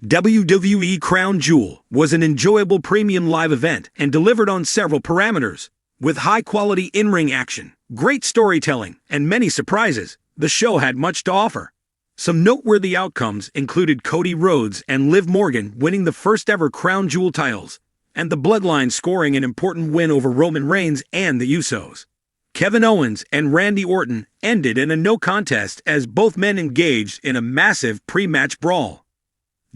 WWE Crown Jewel was an enjoyable premium live event and delivered on several parameters. With high-quality in-ring action, great storytelling, and many surprises, the show had much to offer. Some noteworthy outcomes included Cody Rhodes and Liv Morgan winning the first-ever Crown Jewel titles, and the Bloodline scoring an important win over Roman Reigns and the Usos. Kevin Owens and Randy Orton ended in a no contest as both men engaged in a massive pre-match brawl.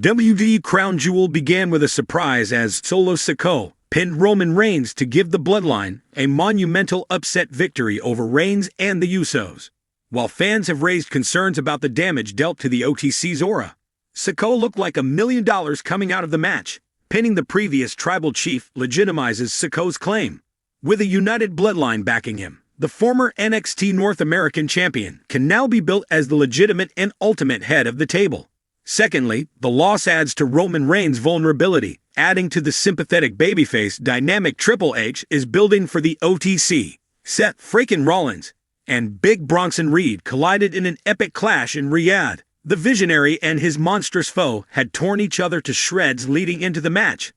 WWE Crown Jewel began with a surprise as Solo Sikoa pinned Roman Reigns to give the Bloodline a monumental upset victory over Reigns and the Usos. While fans have raised concerns about the damage dealt to the OTC's aura, Sikoa looked like $1 million coming out of the match. Pinning the previous tribal chief legitimizes Sikoa's claim. With a united Bloodline backing him, the former NXT North American champion can now be built as the legitimate and ultimate head of the table. Secondly, the loss adds to Roman Reigns' vulnerability, adding to the sympathetic babyface dynamic Triple H is building for the OTC. Seth freaking Rollins and Big Bronson Reed collided in an epic clash in Riyadh. The Visionary and his monstrous foe had torn each other to shreds leading into the match.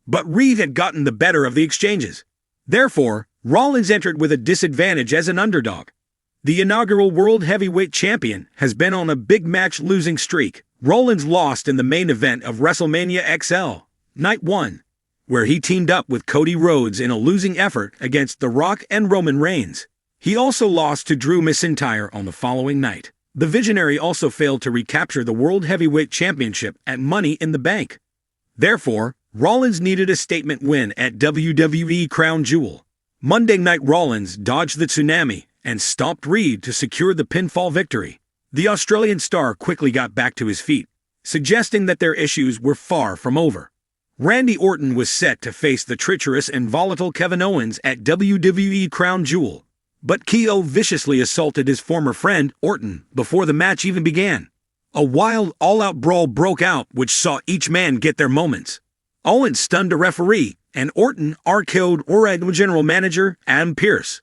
But Reed had gotten the better of the exchanges. Therefore, Rollins entered with a disadvantage as an underdog. The inaugural World Heavyweight Champion has been on a big match losing streak. Rollins lost in the main event of WrestleMania XL, Night 1, where he teamed up with Cody Rhodes in a losing effort against The Rock and Roman Reigns. He also lost to Drew McIntyre on the following night. The Visionary also failed to recapture the World Heavyweight Championship at Money in the Bank. Therefore, Rollins needed a statement win at WWE Crown Jewel. Monday Night Rollins dodged the tsunami and stomped Reed to secure the pinfall victory. The Australian star quickly got back to his feet, suggesting that their issues were far from over. Randy Orton was set to face the treacherous and volatile Kevin Owens at WWE Crown Jewel, but KO viciously assaulted his former friend, Orton, before the match even began. A wild, all-out brawl broke out which saw each man get their moments. Owens stunned a referee, and Orton RKO'd Original General Manager Adam Pearce.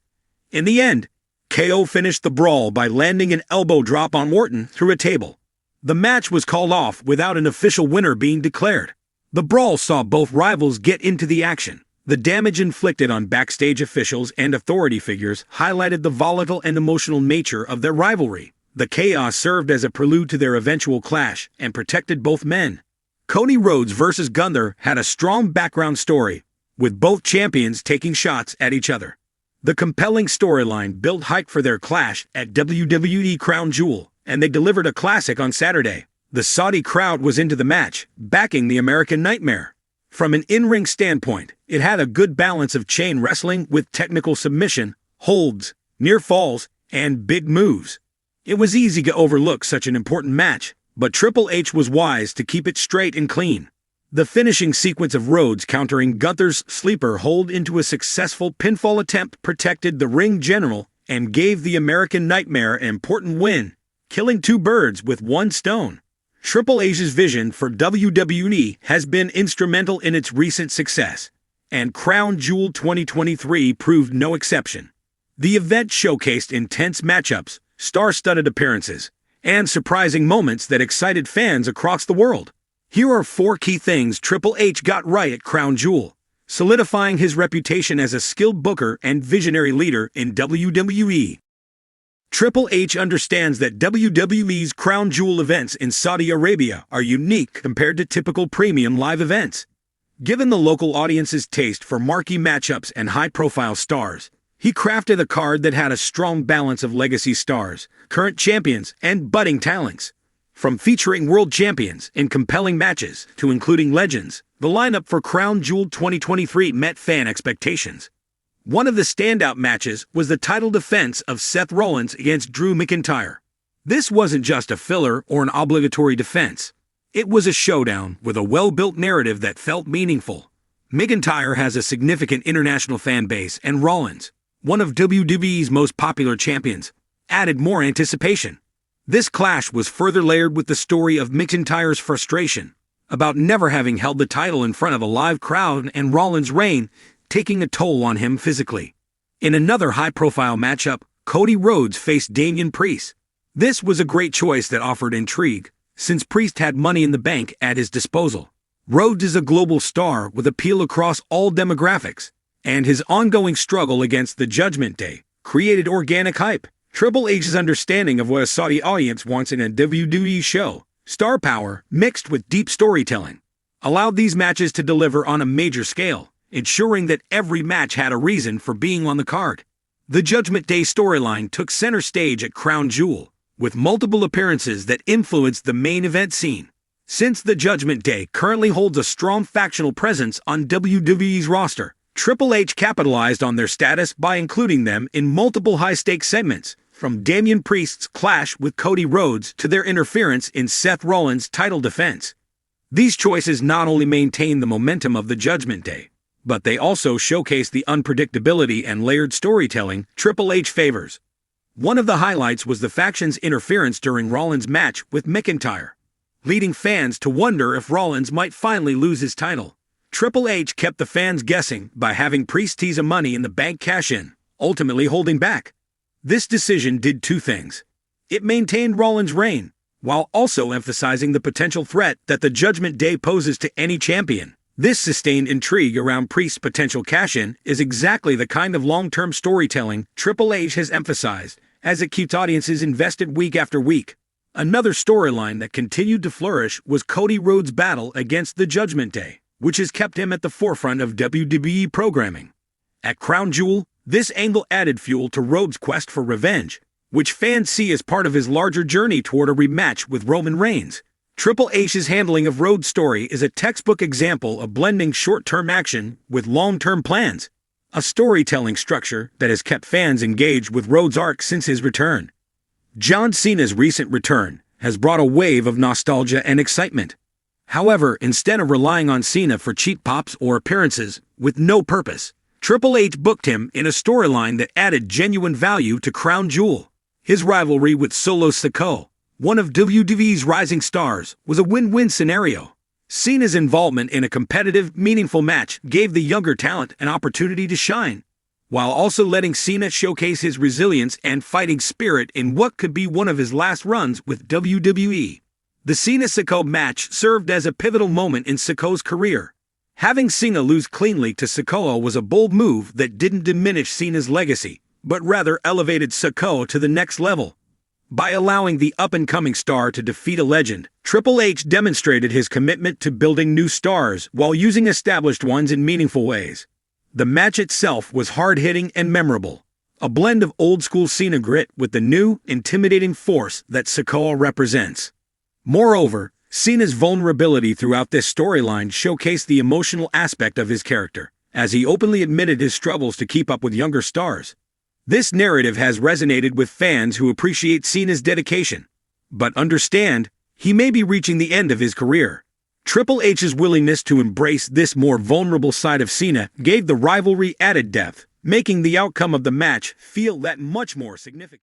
In the end, KO finished the brawl by landing an elbow drop on Orton through a table. The match was called off without an official winner being declared. The brawl saw both rivals get into the action. The damage inflicted on backstage officials and authority figures highlighted the volatile and emotional nature of their rivalry. The chaos served as a prelude to their eventual clash and protected both men. Cody Rhodes vs. Gunther had a strong background story, with both champions taking shots at each other. The compelling storyline built hype for their clash at WWE Crown Jewel, and they delivered a classic on Saturday. The Saudi crowd was into the match, backing the American Nightmare. From an in-ring standpoint, it had a good balance of chain wrestling with technical submission, holds, near falls, and big moves. It was easy to overlook such an important match, but Triple H was wise to keep it straight and clean. The finishing sequence of Rhodes countering Gunther's sleeper hold into a successful pinfall attempt protected the ring general and gave the American Nightmare an important win, killing two birds with one stone. Triple H's vision for WWE has been instrumental in its recent success, and Crown Jewel 2023 proved no exception. The event showcased intense matchups, star-studded appearances, and surprising moments that excited fans across the world. Here are 4 key things Triple H got right at Crown Jewel, solidifying his reputation as a skilled booker and visionary leader in WWE. Triple H understands that WWE's Crown Jewel events in Saudi Arabia are unique compared to typical premium live events. Given the local audience's taste for marquee matchups and high-profile stars, he crafted a card that had a strong balance of legacy stars, current champions, and budding talents. From featuring world champions in compelling matches to including legends, the lineup for Crown Jewel 2023 met fan expectations. One of the standout matches was the title defense of Seth Rollins against Drew McIntyre. This wasn't just a filler or an obligatory defense. It was a showdown with a well-built narrative that felt meaningful. McIntyre has a significant international fan base, and Rollins, one of WWE's most popular champions, added more anticipation. This clash was further layered with the story of McIntyre's frustration about never having held the title in front of a live crowd and Rollins' reign taking a toll on him physically. In another high-profile matchup, Cody Rhodes faced Damian Priest. This was a great choice that offered intrigue, since Priest had money in the bank at his disposal. Rhodes is a global star with appeal across all demographics, and his ongoing struggle against the Judgment Day created organic hype. Triple H's understanding of what a Saudi audience wants in a WWE show, star power mixed with deep storytelling, allowed these matches to deliver on a major scale, ensuring that every match had a reason for being on the card. The Judgment Day storyline took center stage at Crown Jewel, with multiple appearances that influenced the main event scene. Since the Judgment Day currently holds a strong factional presence on WWE's roster, Triple H capitalized on their status by including them in multiple high-stakes segments, from Damian Priest's clash with Cody Rhodes to their interference in Seth Rollins' title defense. These choices not only maintain the momentum of the Judgment Day, but they also showcase the unpredictability and layered storytelling Triple H favors. One of the highlights was the faction's interference during Rollins' match with McIntyre, leading fans to wonder if Rollins might finally lose his title. Triple H kept the fans guessing by having Priest tease a Money in the Bank cash-in, ultimately holding back. This decision did two things. It maintained Rollins' reign, while also emphasizing the potential threat that the Judgment Day poses to any champion. This sustained intrigue around Priest's potential cash-in is exactly the kind of long-term storytelling Triple H has emphasized, as it keeps audiences invested week after week. Another storyline that continued to flourish was Cody Rhodes' battle against the Judgment Day, which has kept him at the forefront of WWE programming. At Crown Jewel, this angle added fuel to Rhodes' quest for revenge, which fans see as part of his larger journey toward a rematch with Roman Reigns. Triple H's handling of Rhodes' story is a textbook example of blending short-term action with long-term plans, a storytelling structure that has kept fans engaged with Rhodes' arc since his return. John Cena's recent return has brought a wave of nostalgia and excitement. However, instead of relying on Cena for cheap pops or appearances with no purpose, Triple H booked him in a storyline that added genuine value to Crown Jewel. His rivalry with Solo Sikoa, one of WWE's rising stars, was a win-win scenario. Cena's involvement in a competitive, meaningful match gave the younger talent an opportunity to shine, while also letting Cena showcase his resilience and fighting spirit in what could be one of his last runs with WWE. The Cena-Sikoa match served as a pivotal moment in Sikoa's career. Having Cena lose cleanly to Sikoa was a bold move that didn't diminish Cena's legacy, but rather elevated Sikoa to the next level. By allowing the up-and-coming star to defeat a legend, Triple H demonstrated his commitment to building new stars while using established ones in meaningful ways. The match itself was hard-hitting and memorable, a blend of old-school Cena grit with the new, intimidating force that Sikoa represents. Moreover, Cena's vulnerability throughout this storyline showcased the emotional aspect of his character, as he openly admitted his struggles to keep up with younger stars. This narrative has resonated with fans who appreciate Cena's dedication, but understand he may be reaching the end of his career. Triple H's willingness to embrace this more vulnerable side of Cena gave the rivalry added depth, making the outcome of the match feel that much more significant.